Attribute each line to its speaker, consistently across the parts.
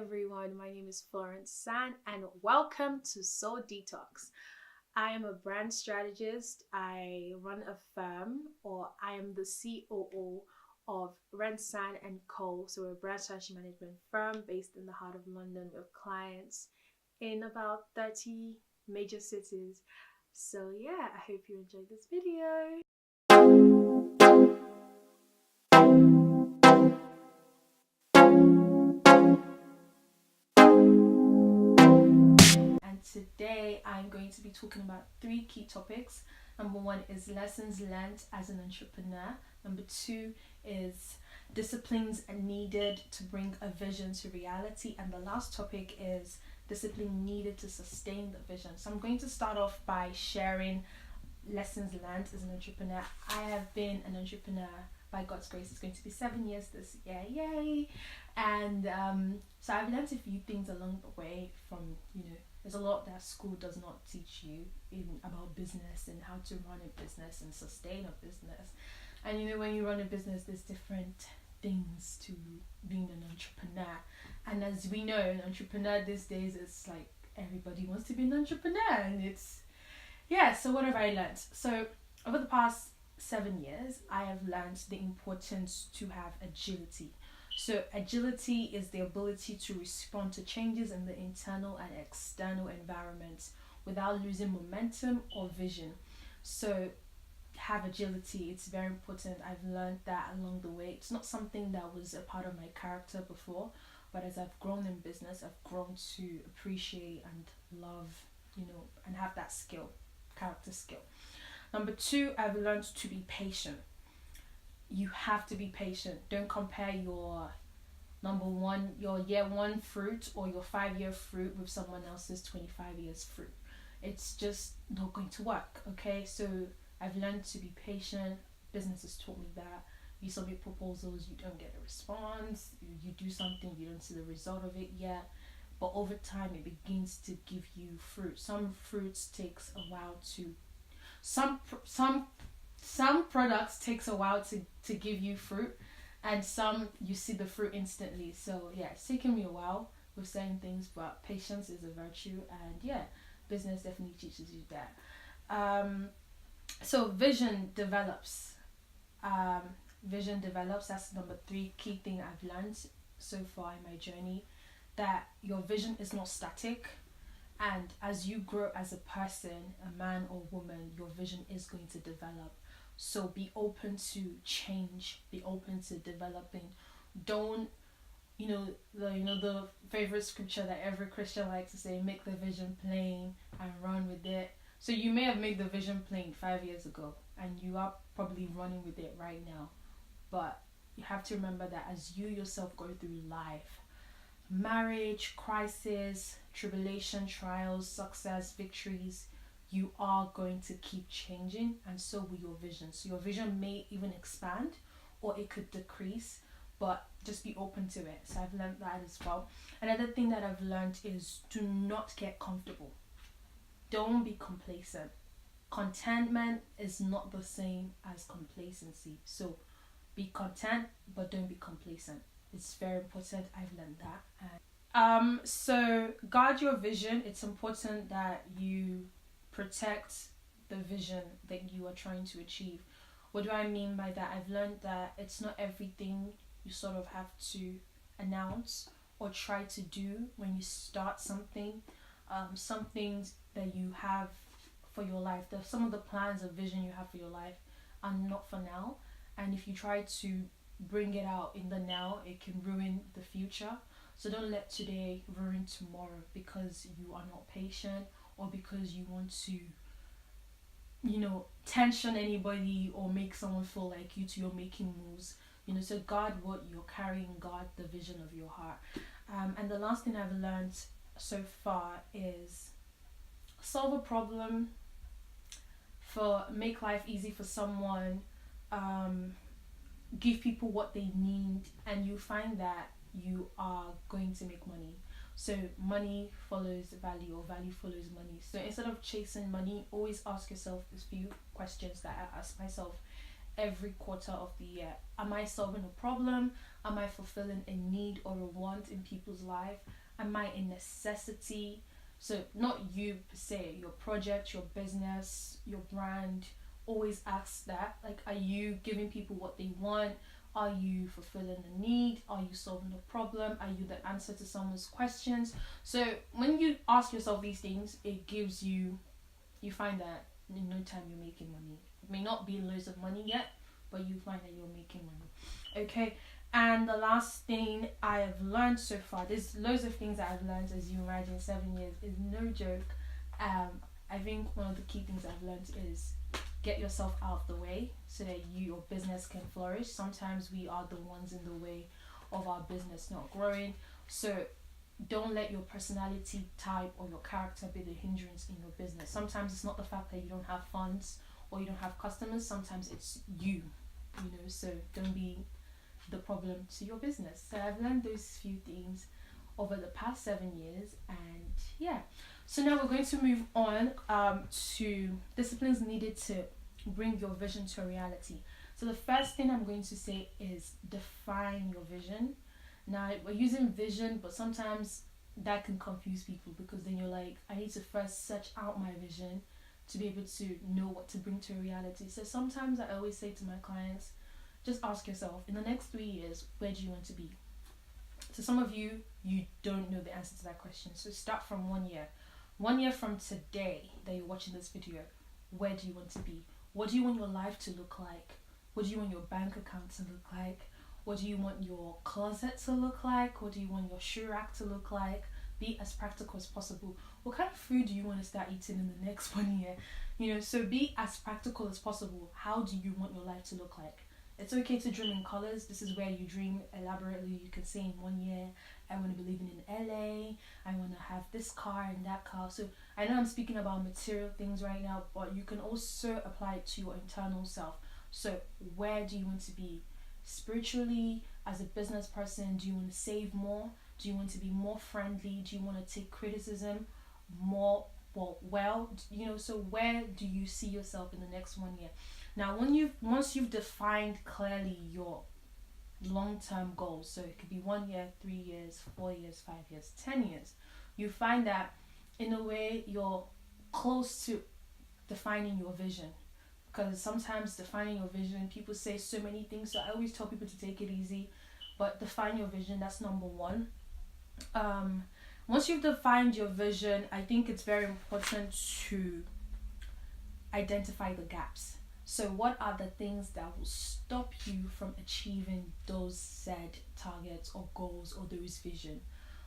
Speaker 1: everyone, my name is Florence Sann and welcome to Soul Detox. I am a brand strategist. I run a firm, or I am the COO of Sann and Co. So we're a brand strategy management firm based in the heart of London with clients in about 30 major cities. So yeah, I hope you enjoyed this video. Today I'm going to be talking about three key topics. Number one is lessons learned as an entrepreneur. Number two is disciplines needed to bring a vision to reality. And the last topic is discipline needed to sustain the vision. So I'm going to start off by sharing lessons learned as an entrepreneur. I have been an entrepreneur by God's grace. It's going to be 7 years this year, yay! And so I've learned a few things along the way from, there's a lot that school does not teach you even about business and how to run a business and sustain a business. And when you run a business, there's different things to being an entrepreneur. And as we know, an entrepreneur these days, it's like everybody wants to be an entrepreneur. And so what have I learned? So over the past 7 years, I have learned the importance to have agility. So agility is the ability to respond to changes in the internal and external environment without losing momentum or vision. So have agility, it's very important. I've learned that along the way. It's not something that was a part of my character before, but as I've grown in business, I've grown to appreciate and love, and have that skill, character skill. Number two, I've learned to be patient. You have to be patient. Don't compare your year one fruit or your 5-year fruit with someone else's 25 years fruit. It's just not going to work, okay? So I've learned to be patient. Business has taught me that. You submit proposals, you don't get a response. You do something, you don't see the result of it yet. But over time, it begins to give you fruit. Some fruits takes a while to... Some products takes a while to give you fruit, and some you see the fruit instantly. So yeah, it's taken me a while with certain things, but patience is a virtue, and business definitely teaches you that. So vision develops. That's number three key thing I've learned so far in my journey, that your vision is not static. And as you grow as a person, a man or woman, your vision is going to develop. So be open to change, be open to developing. Don't, the favorite scripture that every Christian likes to say, make the vision plain and run with it. So you may have made the vision plain 5 years ago and you are probably running with it right now. But you have to remember that as you yourself go through life, marriage, crisis, tribulation, trials, success, victories, you are going to keep changing, and so will your vision. So your vision may even expand or it could decrease, but just be open to it. So I've learned that as well. Another thing that I've learned is do not get comfortable. Don't be complacent. Contentment is not the same as complacency. So be content, but don't be complacent. It's very important. I've learned that. So guard your vision. It's important that you protect the vision that you are trying to achieve. What do I mean by that? I've learned that it's not everything you sort of have to announce or try to do when you start something. Some things that you have for your life, some of the plans or vision you have for your life are not for now. And if you try to bring it out in the now, it can ruin the future. So don't let today ruin tomorrow because you are not patient or because you want to, tension anybody or make someone feel like you're making moves. So guard what you're carrying, guard the vision of your heart. And the last thing I've learned so far is solve a problem, make life easy for someone, give people what they need, and you find that you are going to make money. So money follows value, or value follows money. So instead of chasing money, always ask yourself these few questions that I ask myself every quarter of the year. Am I solving a problem? Am I fulfilling a need or a want in people's life? Am I a necessity? So not you per se, your project, your business, your brand. Always ask that. Like, are you giving people what they want? Are you fulfilling a need? Are you solving a problem? Are you the answer to someone's questions? So when you ask yourself these things, it gives you find that in no time you're making money. It may not be loads of money yet, but you find that you're making money. Okay. And the last thing I have learned so far, there's loads of things that I've learned, as you imagine, 7 years is no joke. I think one of the key things I've learned is get yourself out of the way so that your business can flourish. Sometimes we are the ones in the way of our business not growing. So don't let your personality type or your character be the hindrance in your business. Sometimes it's not the fact that you don't have funds or you don't have customers. Sometimes it's you know, so don't be the problem to your business. So I've learned those few things over the past 7 years, and yeah. So now we're going to move on to disciplines needed to bring your vision to a reality. So the first thing I'm going to say is define your vision. Now we're using vision, but sometimes that can confuse people because then you're like, I need to first search out my vision to be able to know what to bring to a reality. So sometimes I always say to my clients, just ask yourself, in the next 3 years, where do you want to be? So some of you don't know the answer to that question. So start from 1 year. 1 year from today that you're watching this video, where do you want to be? What do you want your life to look like? What do you want your bank account to look like? What do you want your closet to look like? What do you want your shoe rack to look like? Be as practical as possible. What kind of food do you want to start eating in the next 1 year? You know, so be as practical as possible. How do you want your life to look like? It's okay to dream in colors. This is where you dream elaborately. You can say in 1 year, I want to be living in LA. I want to have this car and that car. So I know I'm speaking about material things right now, but you can also apply it to your internal self. So where do you want to be? Spiritually, as a business person, do you want to save more? Do you want to be more friendly? Do you want to take criticism more well? You know, so where do you see yourself in the next 1 year? Now, once you've defined clearly your long-term goals, so it could be 1 year, 3 years, 4 years, 5 years, 10 years, you find that in a way you're close to defining your vision. Because sometimes defining your vision, people say so many things, so I always tell people to take it easy, but define your vision. That's number one. Once you've defined your vision, I think it's very important to identify the gaps. So what are the things that will stop you from achieving those said targets or goals or those vision?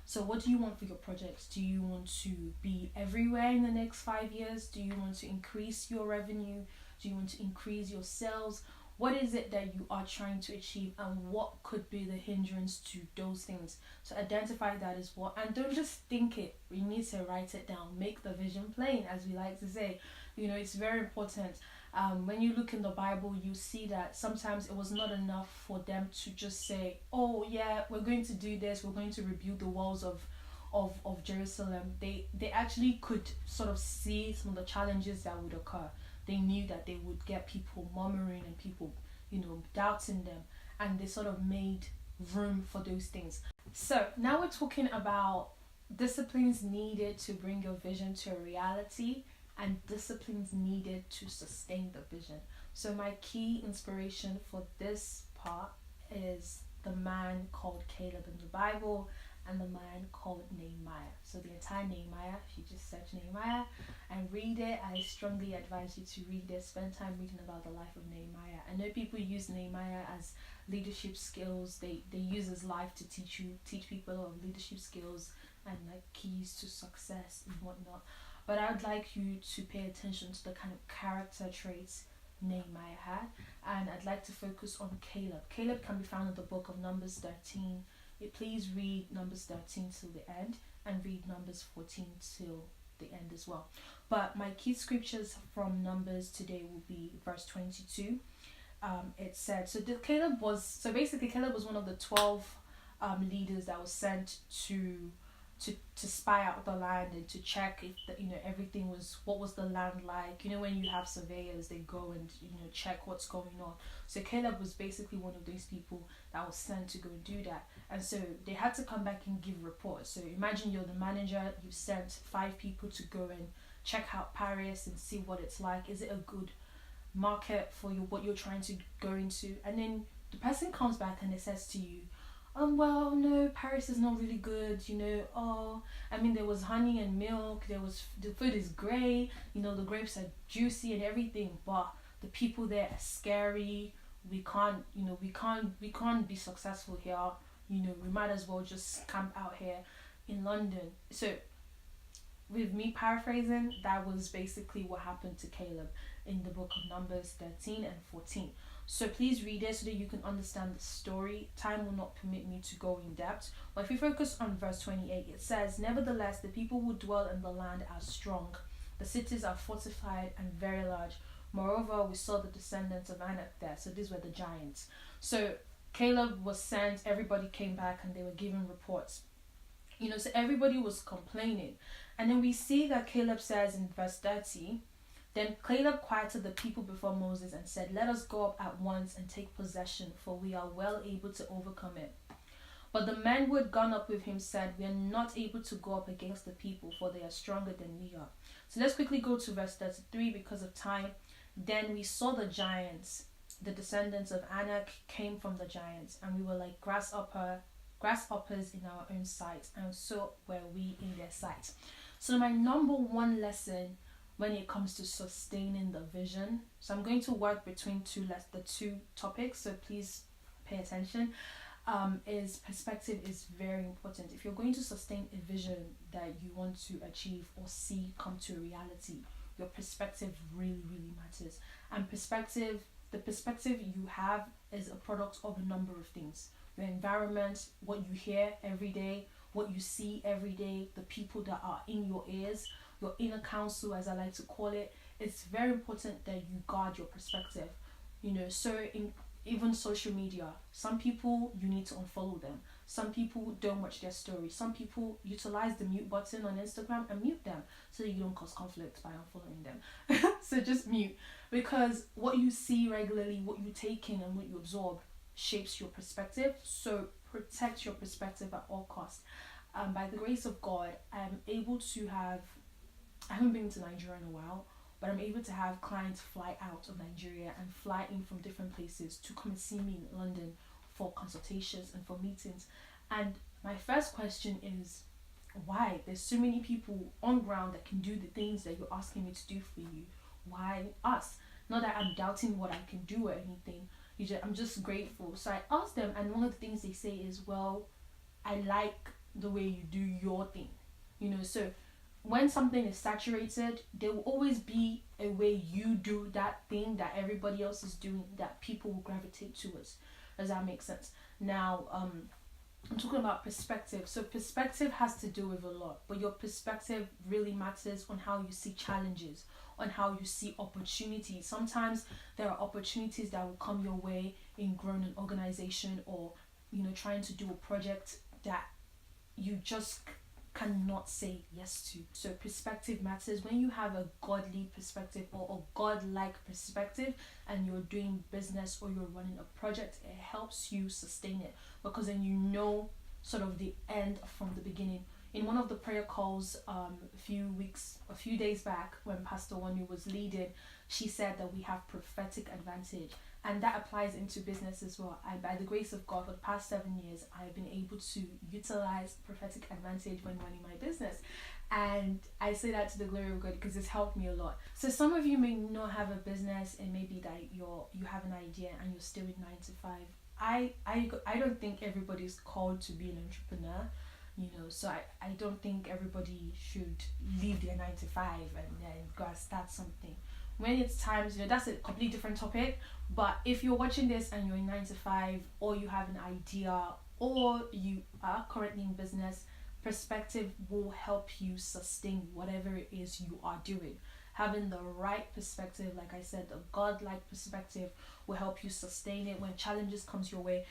Speaker 1: So what do you want for your projects? Do you want to be everywhere in the next 5 years? Do you want to increase your revenue? Do you want to increase your sales? What is it that you are trying to achieve, and what could be the hindrance to those things? So identify that as well, and don't just think it. You need to write it down. Make the vision plain, as we like to say. You know, it's very important. When you look in the Bible, you see that sometimes it was not enough for them to just say, oh yeah, we're going to do this, we're going to rebuild the walls of Jerusalem. They actually could sort of see some of the challenges that would occur. They knew that they would get people murmuring and people, you know, doubting them, and they sort of made room for those things. So now we're talking about disciplines needed to bring your vision to a reality, and disciplines needed to sustain the vision. So my key inspiration for this part is the man called Caleb in the Bible and the man called Nehemiah. So the entire Nehemiah, if you just search Nehemiah and read it, I strongly advise you to read it. Spend time reading about the life of Nehemiah. I know people use Nehemiah as leadership skills. They use his life to teach people of leadership skills and like keys to success and whatnot. But I would like you to pay attention to the kind of character traits Nehemiah had, and I'd like to focus on Caleb. Caleb can be found in the book of Numbers 13. Please read Numbers 13 till the end, and read Numbers 14 till the end as well. But my key scriptures from Numbers today will be verse 22. It said, Caleb was one of the 12 leaders that was sent to to spy out the land and to check if everything was, what was the land like. When you have surveyors, they go and check what's going on. So Caleb was basically one of those people that was sent to go and do that. And so they had to come back and give reports. So imagine you're the manager, you've sent 5 people to go and check out Paris and see what it's like. Is it a good market for what you're trying to go into? And then the person comes back and it says to you, well, no, Paris is not really good, there was honey and milk, the food is great, the grapes are juicy and everything, but the people there are scary. We can't be successful here. We might as well just camp out here in London. So with me paraphrasing, that was basically what happened to Caleb in the book of Numbers 13 and 14. So please read it so that you can understand the story. Time will not permit me to go in depth. But if you focus on verse 28, it says, "Nevertheless, the people who dwell in the land are strong. The cities are fortified and very large. Moreover, we saw the descendants of Anak there." So these were the giants. So Caleb was sent, everybody came back and they were giving reports. So everybody was complaining. And then we see that Caleb says in verse 30, "Then Caleb quieted the people before Moses and said, 'Let us go up at once and take possession, for we are well able to overcome it.' But the men who had gone up with him said, 'We are not able to go up against the people, for they are stronger than we are.'" So let's quickly go to verse 33 because of time. "Then we saw the giants, the descendants of Anak came from the giants, and we were like grasshoppers in our own sight, and so were we in their sight." So my number one lesson when it comes to sustaining the vision, so I'm going to work between the two topics, so please pay attention, is perspective is very important. If you're going to sustain a vision that you want to achieve or see come to a reality, your perspective really, really matters. And the perspective you have is a product of a number of things. Your environment, what you hear every day, what you see every day, the people that are in your ears, your inner counsel, as I like to call it. It's very important that you guard your perspective. So in even social media, some people you need to unfollow them. Some people don't watch their stories. Some people utilize the mute button on Instagram and mute them so that you don't cause conflict by unfollowing them. So just mute, because what you see regularly, what you take in and what you absorb shapes your perspective. So protect your perspective at all costs. By the grace of God, I haven't been to Nigeria in a while, but I'm able to have clients fly out of Nigeria and fly in from different places to come and see me in London for consultations and for meetings. And my first question is, why? There's so many people on ground that can do the things that you're asking me to do for you. Why us? Not that I'm doubting what I can do or anything. I'm just grateful. So I asked them, and one of the things they say is, well, I like the way you do your thing. So when something is saturated, there will always be a way you do that thing that everybody else is doing that people will gravitate towards. Does that make sense? Now, I'm talking about perspective. So perspective has to do with a lot, but your perspective really matters on how you see challenges, on how you see opportunities. Sometimes there are opportunities that will come your way in growing an organization, or trying to do a project that you just cannot say yes to. So perspective matters. When you have a godly perspective or a godlike perspective and you're doing business or you're running a project, it helps you sustain it, because then sort of the end from the beginning. In one of the prayer calls a few days back, when Pastor Wanu was leading, she said that we have prophetic advantage, and that applies into business as well. By the grace of God, for the past 7 years, I've been able to utilize prophetic advantage when running my business, and I say that to the glory of God because it's helped me a lot. So some of you may not have a business, and maybe that you have an idea and you're still in 9 to 5. I don't think everybody's called to be an entrepreneur. So I don't think everybody should leave their 9 to 5 and then go and start something. When it's times, that's a completely different topic. But if you're watching this and you're in 9 to 5, or you have an idea, or you are currently in business, perspective will help you sustain whatever it is you are doing. Having the right perspective, like I said, the God-like perspective will help you sustain it when challenges comes your way.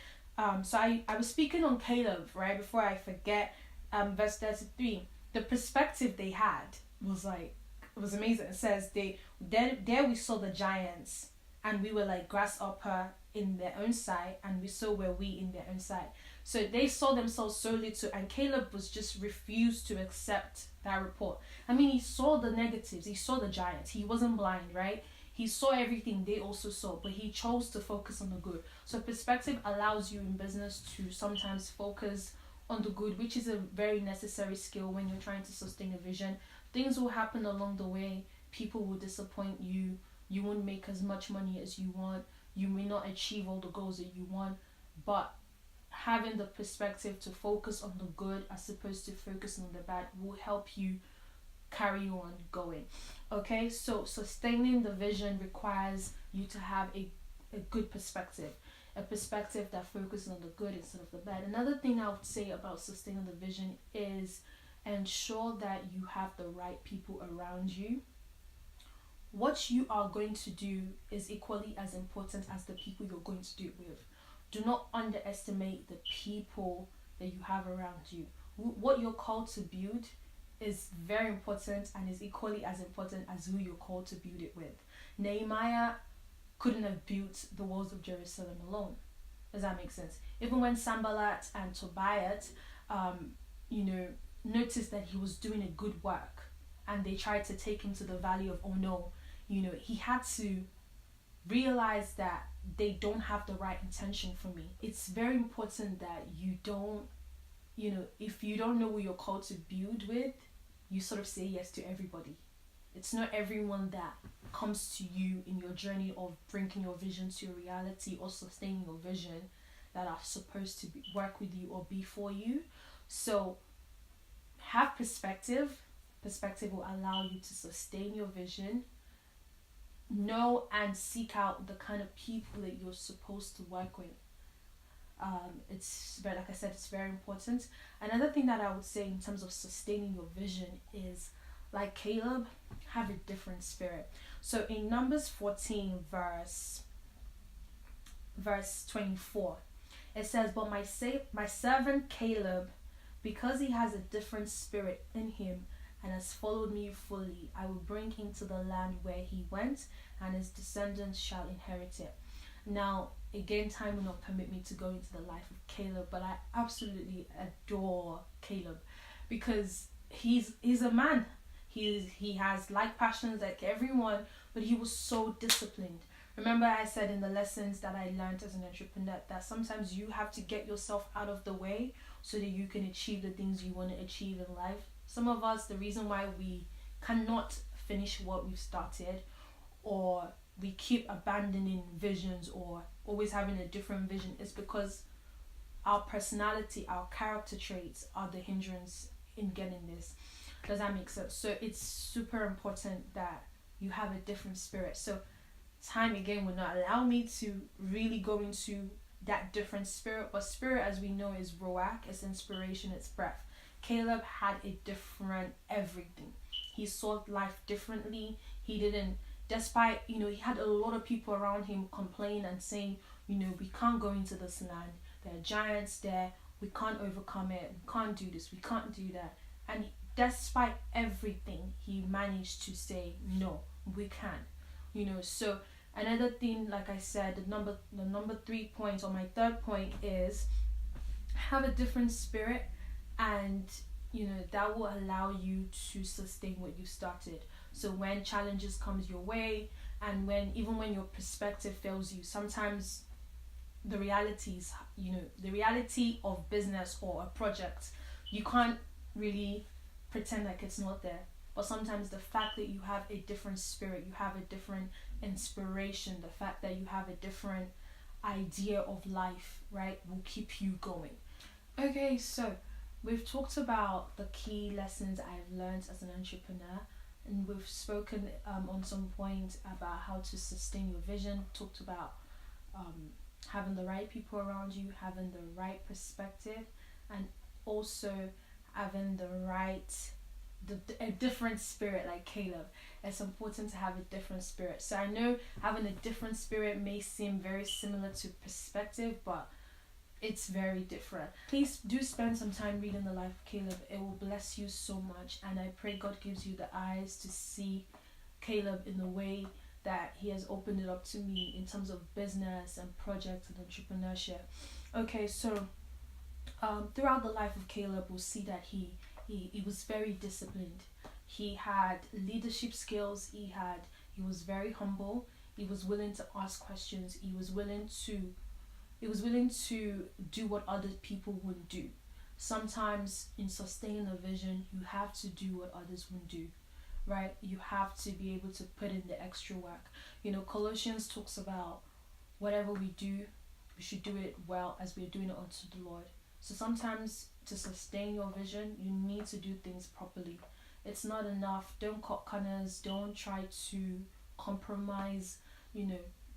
Speaker 1: So I was speaking on Caleb, right? Before I forget, verse 33, the perspective they had was like, it was amazing. It says there we saw the giants, and we were like grasshopper in their own sight, and we saw were we in their own sight. So they saw themselves so little, and Caleb was just refused to accept that report. I mean, he saw the negatives, he saw the giants, he wasn't blind, right? He saw everything they also saw, but he chose to focus on the good. So perspective allows you in business to sometimes focus on the good, which is a very necessary skill when you're trying to sustain a vision. Things will happen along the way. People will disappoint you. You won't make as much money as you want. You may not achieve all the goals that you want. But having the perspective to focus on the good as opposed to focus on the bad will help you carry on going. Okay, so sustaining the vision requires you to have a good perspective, a perspective that focuses on the good instead of the bad. Another thing I would say about sustaining the vision is ensure that you have the right people around you. What you are going to do is equally as important as the people you're going to do it with. Do not underestimate the people that you have around you. What you're called to build is very important and is equally as important as who you're called to build it with. Nehemiah couldn't have built the walls of Jerusalem alone. Does that make sense? Even when Sanballat and Tobiah, noticed that he was doing a good work, and they tried to take him to the valley of Ono, he had to realize that they don't have the right intention for me. It's very important that you don't, if you don't know who you're called to build with, you sort of say yes to everybody. It's not everyone that comes to you in your journey of bringing your vision to reality or sustaining your vision that are supposed to work with you or be for you. So have perspective. Perspective will allow you to sustain your vision. Know and seek out the kind of people that you're supposed to work with. It's very, like I said, it's very important. Another thing that I would say in terms of sustaining your vision is, like Caleb, have a different spirit. So in Numbers 14 verse 24, it says, "But my servant Caleb, because he has a different spirit in him and has followed me fully, I will bring him to the land where he went, and his descendants shall inherit it." Now, again, time will not permit me to go into the life of Caleb, but I absolutely adore Caleb because he's a man. He has like passions like everyone, but he was so disciplined. Remember I said in the lessons that I learned as an entrepreneur that sometimes you have to get yourself out of the way so that you can achieve the things you want to achieve in life. Some of us, the reason why we cannot finish what we've started, or we keep abandoning visions or always having a different vision, is because our personality, our character traits are the hindrance in getting this. Does that make sense? So it's super important that you have a different spirit. So time again will not allow me to really go into that different spirit, but spirit, as we know, is ruach, it's inspiration, it's breath. Caleb had a different everything. He saw life differently. He didn't, despite, he had a lot of people around him complain and saying, we can't go into this land. There are giants there. We can't overcome it. We can't do this. We can't do that. And despite everything, he managed to say, no, we can. So another thing, like I said, the number 3 point, or my third point, is have a different spirit, and that will allow you to sustain what you started. So when challenges comes your way, and even when your perspective fails you, sometimes the realities, the reality of business or a project, you can't really pretend like it's not there. But sometimes the fact that you have a different spirit, you have a different inspiration, the fact that you have a different idea of life, right, will keep you going. Okay, so we've talked about the key lessons I've learned as an entrepreneur, and we've spoken on some point about how to sustain your vision. Talked about having the right people around you, having the right perspective, and also having a different spirit like Caleb. It's important to have a different spirit. So I know having a different spirit may seem very similar to perspective, but it's very different. Please do spend some time reading the life of Caleb. It will bless you so much, and I pray God gives you the eyes to see Caleb in the way that he has opened it up to me in terms of business and projects and entrepreneurship. Okay, so throughout the life of Caleb, we'll see that he was very disciplined. He had leadership skills. He was very humble. He was willing to ask questions. He was willing to do what other people wouldn't do. Sometimes in sustaining a vision, you have to do what others wouldn't do, right? You have to be able to put in the extra work. Colossians talks about whatever we do, we should do it well as we're doing it unto the Lord. So sometimes to sustain your vision, you need to do things properly. It's not enough. Don't cut corners. Don't try to compromise.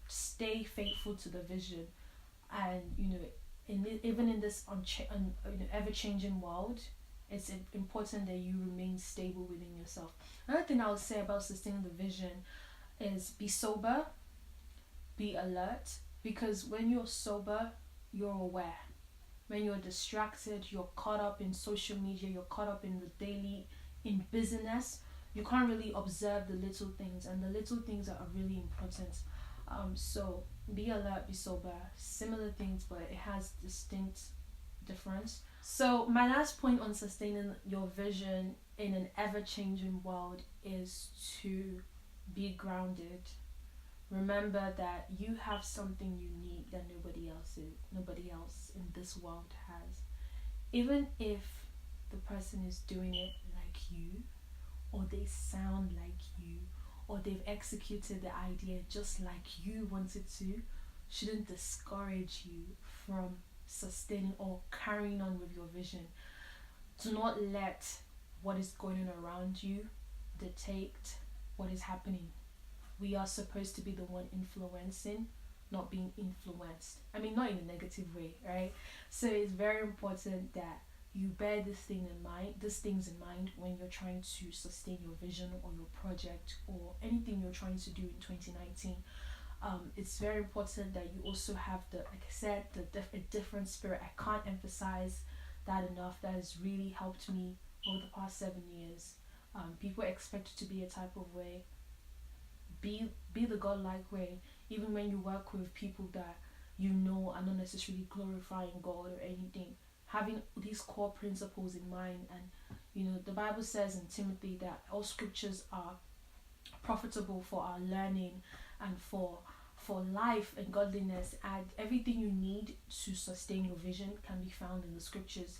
Speaker 1: Stay faithful to the vision. And even in this ever-changing world, it's important that you remain stable within yourself. Another thing I would say about sustaining the vision is be sober, be alert, because when you're sober, you're aware. When you're distracted, you're caught up in social media, you're caught up in the daily, in business, you can't really observe the little things, and the little things are really important. So be alert, be sober, similar things, but it has distinct difference. So my last point on sustaining your vision in an ever-changing world is to be grounded. Remember that you have something unique that nobody else in this world has. Even if the person is doing it like you, or they sound like you, or they've executed the idea just like you wanted to, shouldn't discourage you from sustaining or carrying on with your vision. Do not let what is going on around you dictate what is happening. We are supposed to be the one influencing, not being influenced. I mean, not in a negative way, right? So it's very important that you bear these things in mind when you're trying to sustain your vision or your project or anything you're trying to do in 2019. It's very important that you also have a different spirit. I can't emphasize that enough. That has really helped me over the past 7 years. People expect you to be a type of way. Be the godlike way, even when you work with people that are not necessarily glorifying God or anything. Having these core principles in mind, and the Bible says in Timothy that all scriptures are profitable for our learning and for life and godliness, and everything you need to sustain your vision can be found in the scriptures.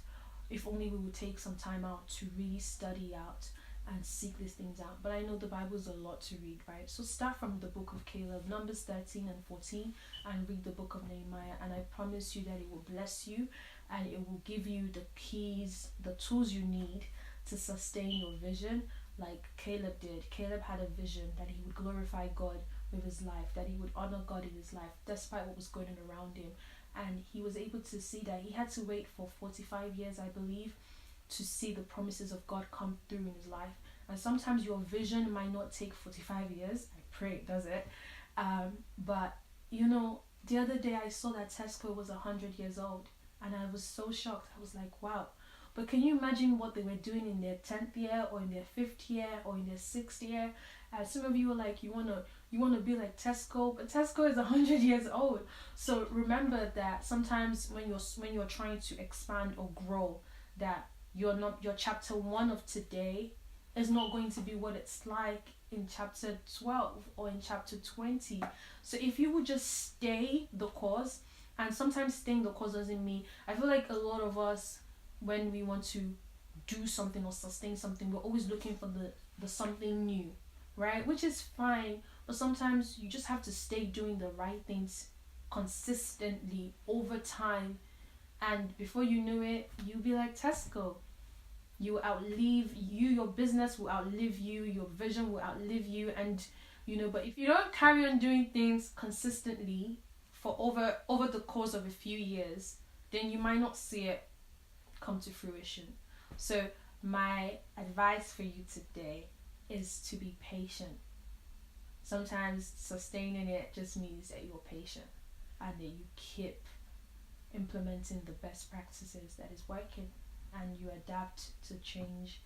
Speaker 1: If only we would take some time out to really study out and seek these things out. But I know the Bible is a lot to read, right? So start from the book of Caleb, Numbers 13 and 14, and read the book of Nehemiah, and I promise you that it will bless you and it will give you the keys, the tools you need to sustain your vision like Caleb did. Caleb had a vision that he would glorify God with his life, that he would honor God in his life despite what was going on around him, and he was able to see that. He had to wait for 45 years, I believe, to see the promises of God come through in his life. And sometimes your vision might not take 45 years. I pray it does it. But the other day I saw that Tesco was 100 years old, and I was so shocked. I was like, wow. But can you imagine what they were doing in their 10th year or in their 5th year or in their 6th year? Some of you were like, you wanna be like Tesco, but Tesco is 100 years old. So remember that sometimes when you're trying to expand or grow, that your chapter 1 of today is not going to be what it's like in chapter 12 or in chapter 20. So if you would just stay the course, and sometimes staying the course doesn't mean, I feel like a lot of us, when we want to do something or sustain something, we're always looking for the something new, right? Which is fine, but sometimes you just have to stay doing the right things consistently over time, and before you know it, you'll be like Tesco. You will outlive you, your business will outlive you, your vision will outlive you, and but if you don't carry on doing things consistently for over the course of a few years, then you might not see it come to fruition. So my advice for you today is to be patient. Sometimes sustaining it just means that you're patient and that you keep implementing the best practices that is working, and you adapt to change,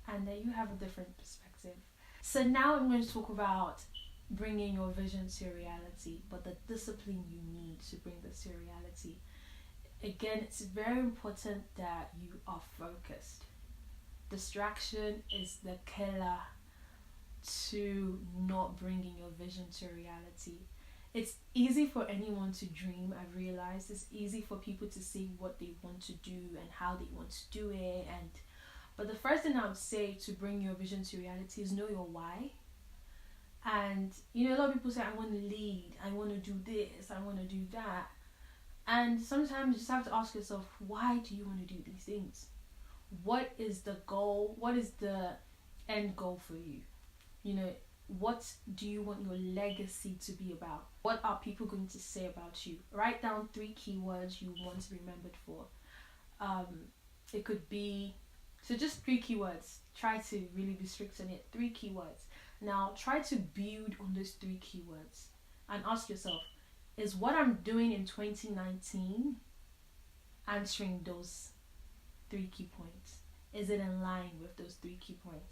Speaker 1: and then you have a different perspective. So now I'm going to talk about bringing your vision to reality, but the discipline you need to bring this to reality. Again, it's very important that you are focused. Distraction is the killer to not bringing your vision to reality. It's easy for anyone to dream. I've realized it's easy for people to say what they want to do and how they want to do it, but the first thing I would say to bring your vision to reality is know your why. And a lot of people say, I want to lead, I want to do this, I want to do that. And sometimes you just have to ask yourself, why do you want to do these things? What is the goal? What is the end goal for you? What do you want your legacy to be about? What are people going to say about you? Write down 3 keywords you want to be remembered for. It could be, so just 3 keywords. Try to really be strict on it. 3 keywords. Now try to build on those 3 keywords and ask yourself, is what I'm doing in 2019 answering those 3 key points? Is it in line with those 3 key points?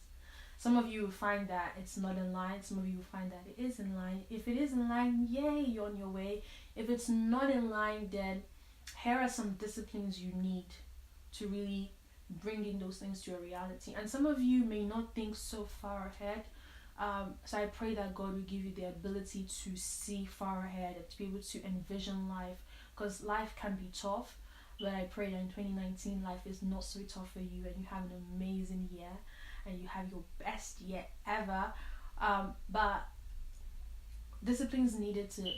Speaker 1: Some of you will find that it's not in line. Some of you will find that it is in line. If it is in line, yay, you're on your way. If it's not in line, then here are some disciplines you need to really bring in those things to your reality. And some of you may not think so far ahead. So I pray that God will give you the ability to see far ahead and to be able to envision life, because life can be tough. But I pray that in 2019 life is not so tough for you, and you have an amazing year and you have your best year ever. But disciplines needed to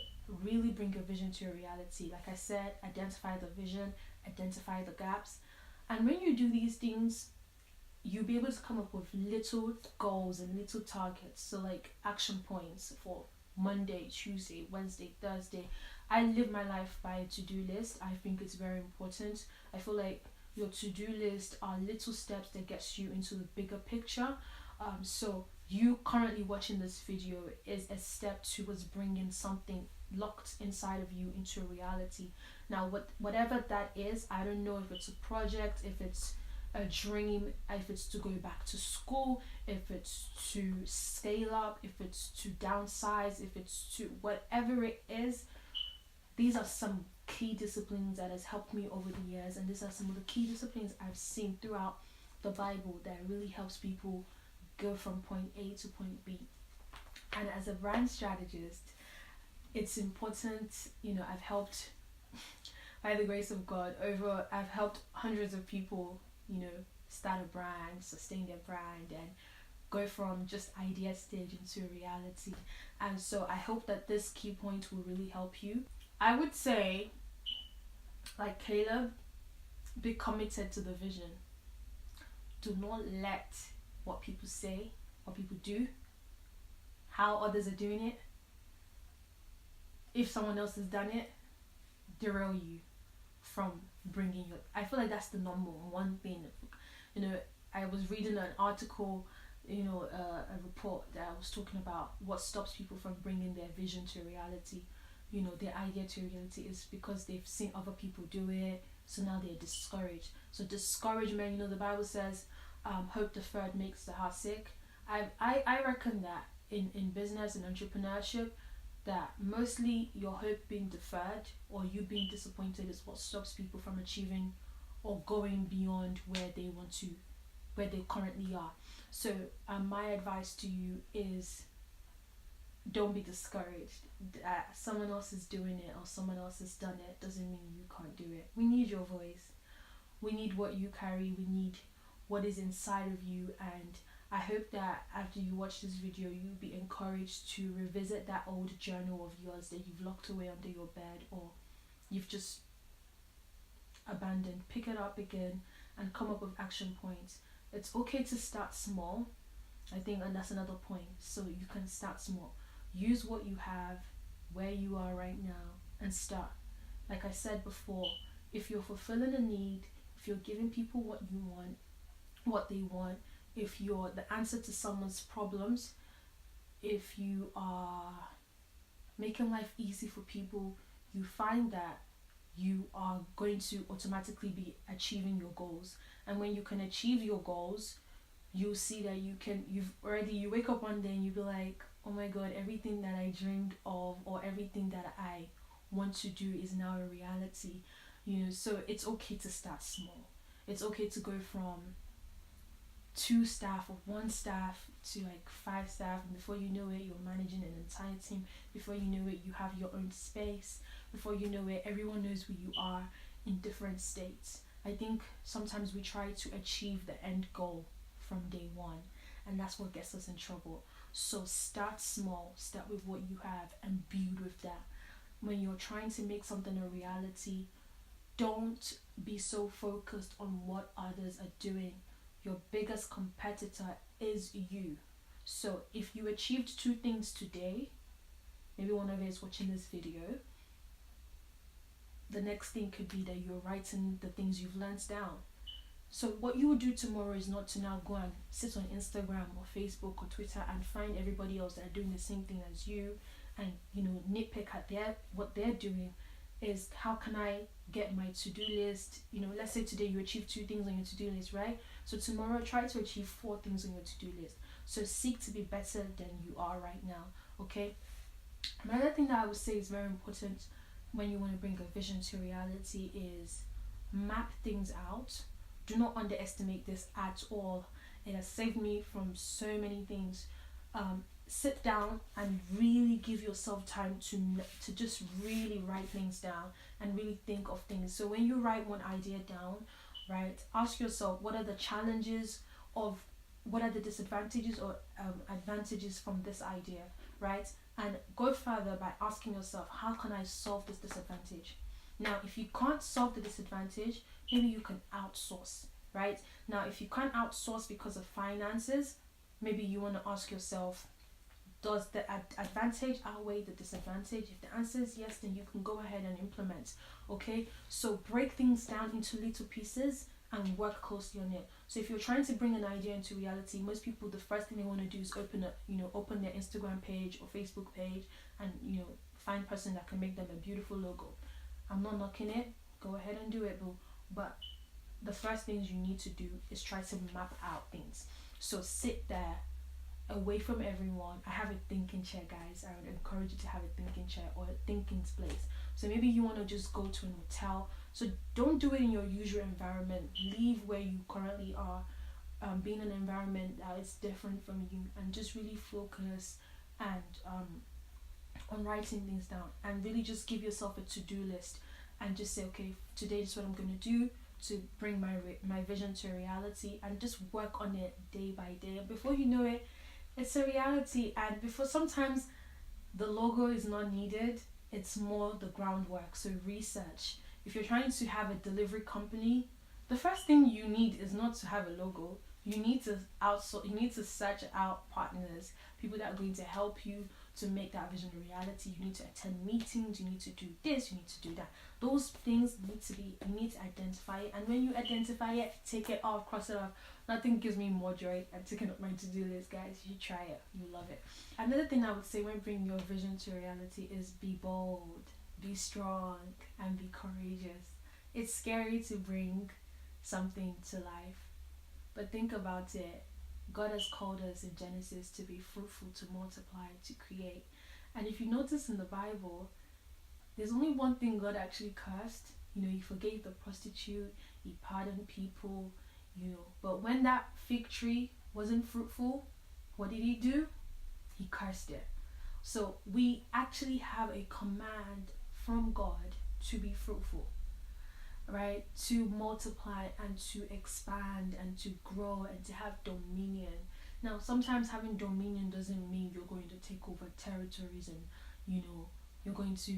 Speaker 1: really bring your vision to your reality. Like I said, identify the vision, identify the gaps, and when you do these things, you'll be able to come up with little goals and little targets. So like action points for Monday, Tuesday, Wednesday, Thursday. I live my life by a to-do list. I think it's very important. I feel like your to-do list are little steps that gets you into the bigger picture. So you currently watching this video is a step towards bringing something locked inside of you into reality. Now whatever that is, I don't know if it's a project, if it's a dream, if it's to go back to school, if it's to scale up, if it's to downsize, if it's to whatever it is. These are some key disciplines that has helped me over the years, and these are some of the key disciplines I've seen throughout the Bible that really helps people go from point A to point B. And as a brand strategist, it's important, I've helped, by the grace of God, I've helped hundreds of people, start a brand, sustain their brand, and go from just idea stage into reality. And so I hope that this key point will really help you. I would say, like Caleb, be committed to the vision. Do not let what people say, what people do, how others are doing it, if someone else has done it, derail you from bringing your... I feel like that's the number one thing. I was reading an article, a report that was talking about what stops people from bringing their vision to reality, their idea to reality, is because they've seen other people do it, so now they're discouraged. So discouragement, the Bible says, hope deferred makes the heart sick. I reckon that in business and entrepreneurship, that mostly your hope being deferred or you being disappointed is what stops people from achieving or going beyond where they currently are. So my advice to you is, don't be discouraged that someone else is doing it or someone else has done it doesn't mean you can't do it. We need your voice. We need what you carry. We need what is inside of you. And I hope that after you watch this video, you'll be encouraged to revisit that old journal of yours that you've locked away under your bed or you've just abandoned. Pick it up again and come up with action points. It's okay to start small, I think, and that's another point. So you can start small. Use what you have, where you are right now, and start. Like I said before, if you're fulfilling a need, if you're giving people what you want, what they want, if you're the answer to someone's problems, if you are making life easy for people, you find that you are going to automatically be achieving your goals. And when you can achieve your goals, you'll see that you wake up one day and you'll be like, oh my god, everything that I dreamed of or everything that I want to do is now a reality. So it's okay to start small. It's okay to go from 2 staff or 1 staff to like 5 staff, and before you know it, you're managing an entire team. Before you know it, you have your own space. Before you know it, everyone knows who you are in different states. I think sometimes we try to achieve the end goal from day one, and that's what gets us in trouble. So start small, start with what you have and build with that. When you're trying to make something a reality, don't be so focused on what others are doing. Your biggest competitor is you. So if you achieved 2 things today, maybe one of you is watching this video, the next thing could be that you're writing the things you've learned down. So what you will do tomorrow is not to now go and sit on Instagram or Facebook or Twitter and find everybody else that are doing the same thing as you and nitpick at what they're doing. Is how can I get my to-do list? Let's say today you achieve 2 things on your to-do list, right? So tomorrow try to achieve 4 things on your to-do list. So seek to be better than you are right now. Okay. Another thing that I would say is very important when you want to bring a vision to reality is map things out. Do not underestimate this at all. It has saved me from so many things. Sit down and really give yourself time to just really write things down and really think of things. So when you write one idea down, right, ask yourself, what are the challenges of, what are the disadvantages or advantages from this idea, right? And go further by asking yourself, how can I solve this disadvantage? Now, if you can't solve the disadvantage, maybe you can outsource, right? Now, if you can't outsource because of finances, maybe you want to ask yourself, does the advantage outweigh the disadvantage? If the answer is yes, then you can go ahead and implement. Okay, so break things down into little pieces and work closely on it. So if you're trying to bring an idea into reality, most people, the first thing they want to do is open their Instagram page or Facebook page and find a person that can make them a beautiful logo. I'm not knocking it, go ahead and do it, boo. But the first things you need to do is try to map out things. So sit there away from everyone. I have a thinking chair, guys. I would encourage you to have a thinking chair or a thinking place. So maybe you want to just go to an hotel. So don't do it in your usual environment. Leave where you currently are. Be in an environment that is different from you, and just really focus and on writing things down, and really just give yourself a to-do list and just say, okay, today is what I'm going to do to bring my vision to a reality, and just work on it day by day. And before you know it, it's a reality. And before, sometimes the logo is not needed, it's more the groundwork. So research. If you're trying to have a delivery company, the first thing you need is not to have a logo. You need to outsource. You need to search out partners, people that are going to help you to make that vision a reality. You need to attend meetings. You need to do this. You need to do that. Those things need to be. You need to identify it, and when you identify it, take it off, cross it off. Nothing gives me more joy than taking up my to-do list, guys. You try it. You love it. Another thing I would say when bringing your vision to reality is be bold, be strong, and be courageous. It's scary to bring something to life, but think about it. God has called us in Genesis to be fruitful, to multiply, to create. And if you notice in the Bible, there's only one thing God actually cursed. He forgave the prostitute, he pardoned people, But when that fig tree wasn't fruitful, what did he do? He cursed it. So we actually have a command from God to be fruitful, right? To multiply and to expand and to grow and to have dominion. Now, sometimes having dominion doesn't mean you're going to take over territories and you're going to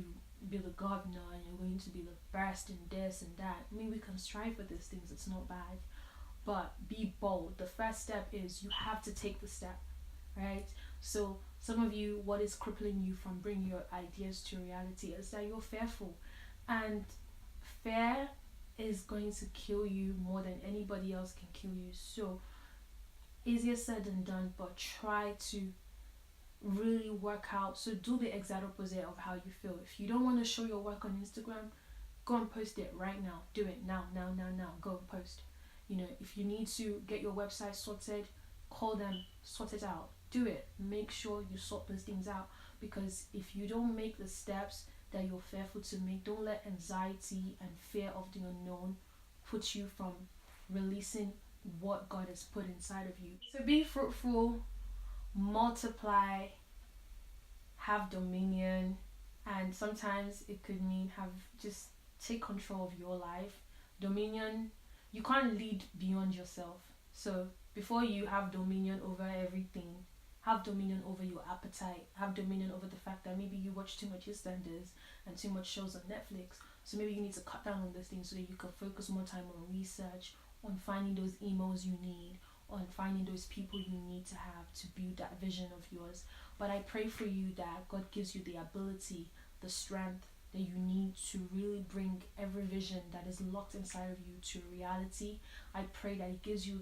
Speaker 1: be the governor and you're going to be the best in this and that. I mean, we can strive for these things, it's not bad, but be bold. The first step is you have to take the step, right? So some of you, what is crippling you from bringing your ideas to reality is that you're fearful, and fear is going to kill you more than anybody else can kill you. So easier said than done, but try to really work out. So do the exact opposite of how you feel. If you don't want to show your work on Instagram, go and post it right now. Do it now. Go and post. You know, if you need to get your website sorted, call them, sort it out. Do it. Make sure you sort those things out, because if you don't make the steps that you're fearful to make, don't let anxiety and fear of the unknown put you from releasing what God has put inside of you. So be fruitful, multiply, have dominion, and sometimes it could mean just take control of your life. Dominion, you can't lead beyond yourself. So before you have dominion over everything, have dominion over your appetite, have dominion over the fact that maybe you watch too much EastEnders and too much shows on Netflix. So maybe you need to cut down on those things so that you can focus more time on research, on finding those emails you need, on finding those people you need to have to build that vision of yours. But I pray for you that God gives you the ability, the strength that you need to really bring every vision that is locked inside of you to reality. I pray that He gives you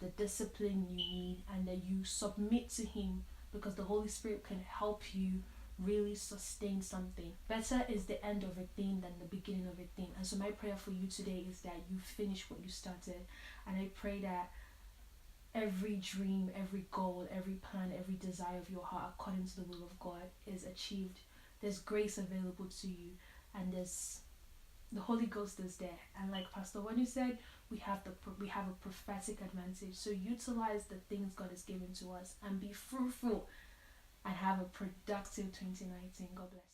Speaker 1: the discipline you need, and that you submit to Him, because the Holy Spirit can help you really sustain something. Better is the end of a thing than the beginning of a thing. And so my prayer for you today is that you finish what you started. And I pray that every dream, every goal, every plan, every desire of your heart according to the will of God is achieved. There's grace available to you, and the Holy Ghost is there. And like Pastor Wanu said, we have a prophetic advantage. So utilize the things God has given to us and be fruitful and have a productive 2019. God bless.